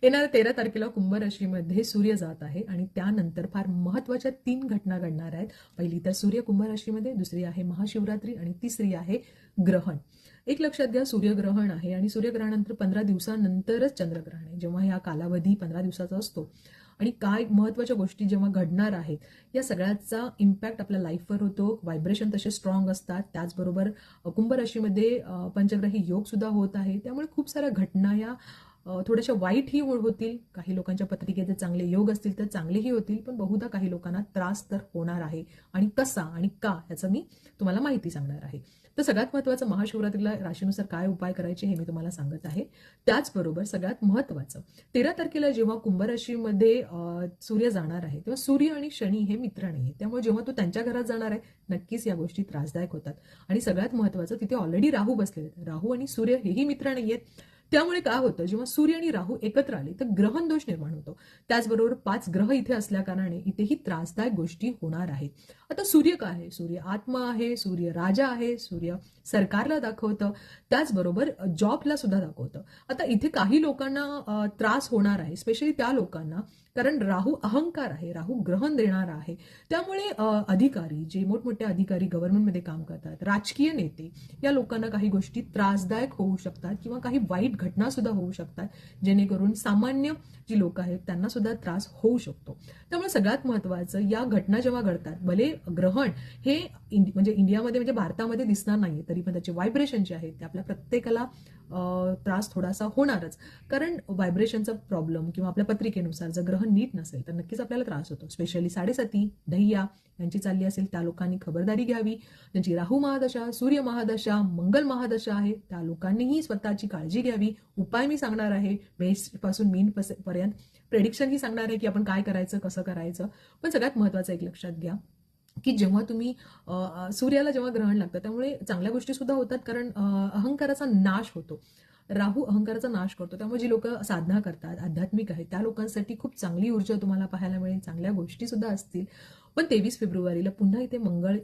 येणाऱ्या 13 तारखेला कुंभ राशीमध्ये सूर्य जात आहे आणि त्यानंतर फार महत्त्वाच्या 3 घटना घडणार आहेत. पहिली तर सूर्य कुंभ राशीमध्ये, दुसरी आहे महाशिवरात्री आणि तिसरी आहे ग्रहण. एक लक्षात घ्या, सूर्यग्रहण आहे आणि सूर्यग्रहणानंतर 15 दिवसानंतरच चंद्रग्रहण आहे. जेव्हा हा कालावधी 15 दिवसाचा असतो आणि काय महत्त्वाच्या गोष्टी जेव्हा घडणार आहेत, या सगळ्याचा इम्पॅक्ट आपल्या लाईफवर होतो. व्हायब्रेशन तसे स्ट्रॉंग असतात. त्याचबरोबर कुंभ राशीमध्ये पंचग्रही योग सुद्धा होत आहे. त्यामुळे खूप साऱ्या घटना या थोड्याशा वाईटही होतील. काही लोकांच्या पत्रिकेचे चांगले योग असतील तर चांगलेही होतील, पण बहुधा काही लोकांना त्रास तर होणार आहे. आणि कसा आणि का याचं मी तुम्हाला माहिती सांगणार आहे. तर सगळ्यात महत्त्वाचं, महाशिवरात्रीला राशीनुसार काय उपाय करायचे हे मी तुम्हाला सांगत आहे. त्याचबरोबर सगळ्यात महत्त्वाचं, 13 तारखेला जेव्हा कुंभ राशीमध्ये सूर्य जाणार आहे तेव्हा सूर्य आणि शनी हे मित्र नाही आहेत. त्यामुळे जेव्हा तो त्यांच्या घरात जाणार आहे नक्कीच या गोष्टी त्रासदायक होतात. आणि सगळ्यात महत्त्वाचं, तिथे ऑलरेडी राहू बसलेले आहेत. राहू आणि सूर्य हेही मित्र नाही आहेत. त्यामुळे काय होतं, जेव्हा सूर्य आणि राहू एकत्र आले तर ग्रहण दोष निर्माण होतो. त्याचबरोबर 5 ग्रह इथे असल्याकारणाने इथेही त्रासदायक गोष्टी होणार आहेत. आता सूर्य काय आहे? सूर्य आत्मा आहे, सूर्य राजा आहे, सूर्य सरकारला दाखवतं, त्याचबरोबर जॉबला सुद्धा दाखवतं. आता इथे काही लोकांना त्रास होणार आहे, स्पेशली त्या लोकांना, कारण राहू अहंकार आहे, राहू ग्रहण देणारा आहे. त्यामुळे अधिकारी, जे मोठमोठे अधिकारी गव्हर्नमेंटमध्ये काम करतात, राजकीय नेते, या लोकांना काही गोष्टी त्रासदायक होऊ शकतात किंवा काही वाईट घटना सुद्धा होऊ शकतात, जेणेकरून सामान्य जी लोक आहेत त्यांना सुद्धा त्रास होऊ शकतो. त्यामुळे सगळ्यात महत्त्वाचं, या घटना जेव्हा घडतात, भले ग्रहण हे म्हणजे इंडियामध्ये, म्हणजे भारतामध्ये दिसणार नाही, तरी पण त्याचे व्हायब्रेशन जे आहेत ते आपल्या प्रत्येकाला त्रास थोडासा होणारच. कारण व्हायब्रेशनचा प्रॉब्लेम किंवा आपल्या पत्रिकेनुसार जर ग्रहण नीट नसेल तर नक्कीच आपल्याला त्रास होतो. स्पेशली 7.5 ढैया यांची चालली असेल त्या लोकांनी खबरदारी घ्यावी. ज्यांची राहू महादशा, सूर्य महादशा, मंगल महादशा आहे त्या लोकांनीही स्वतःची काळजी घ्यावी. उपाय मी सांगणार आहे, बेस्ट पासून मीन पर्यंत प्रेडिक्शन ही सांगणार आहे की आपण काय करायचं, कसं करायचं. पण सगळ्यात महत्त्वाचं एक लक्षात घ्या की जेव्हा तुम्ही सूर्याला जेव्हा ग्रहण लागतं त्यामुळे चांगल्या गोष्टी सुद्धा होतात, कारण अहंकाराचा नाश होतो. राहू अहंकाराचा नाश करतो. त्यामुळे जी लोक साधना करतात, आध्यात्मिक आहेत, त्या लोकांसाठी खूप चांगली ऊर्जा तुम्हाला पाहायला मिळेल, चांगल्या गोष्टी सुद्धा असतील. पण 23 फेब्रुवारीला पुन्हा इथे मंगळ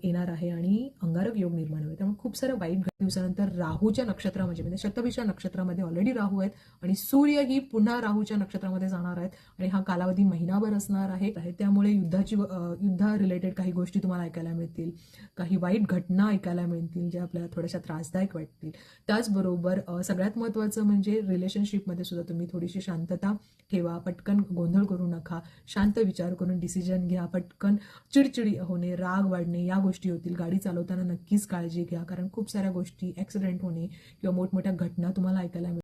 येणार आहे आणि अंगारक योग निर्माण होईल. त्यामुळे खूप साऱ्या वाईट दिवसानंतर राहूच्या नक्षत्रामध्ये, म्हणजे शतभिषा नक्षत्रामध्ये ऑलरेडी राहू आहेत आणि सूर्य ही पुन्हा राहूच्या नक्षत्रामध्ये जाणार आहेत आणि हा कालावधी महिनाभर असणार आहे. त्यामुळे युद्धा रिलेटेड काही गोष्टी तुम्हाला ऐकायला मिळतील, काही वाईट घटना ऐकायला मिळतील ज्या आपल्याला थोड्याशा त्रासदायक वाटतील. त्याचबरोबर सगळ्यात महत्त्वाचं म्हणजे रिलेशनशिपमध्ये सुद्धा तुम्ही थोडीशी शांतता ठेवा, पटकन गोंधळ करू नका, शांत विचार करून डिसिजन घ्या. पटकन चिडचिडी होणे, राग वाढणे या गोष्टी होतील. गाडी चालवताना नक्कीच काळजी घ्या, कारण खूप साऱ्या गोष्टी, ऍक्सिडेंट होणे किंवा मोठमोठ्या घटना तुम्हाला ऐकायला मिळतील.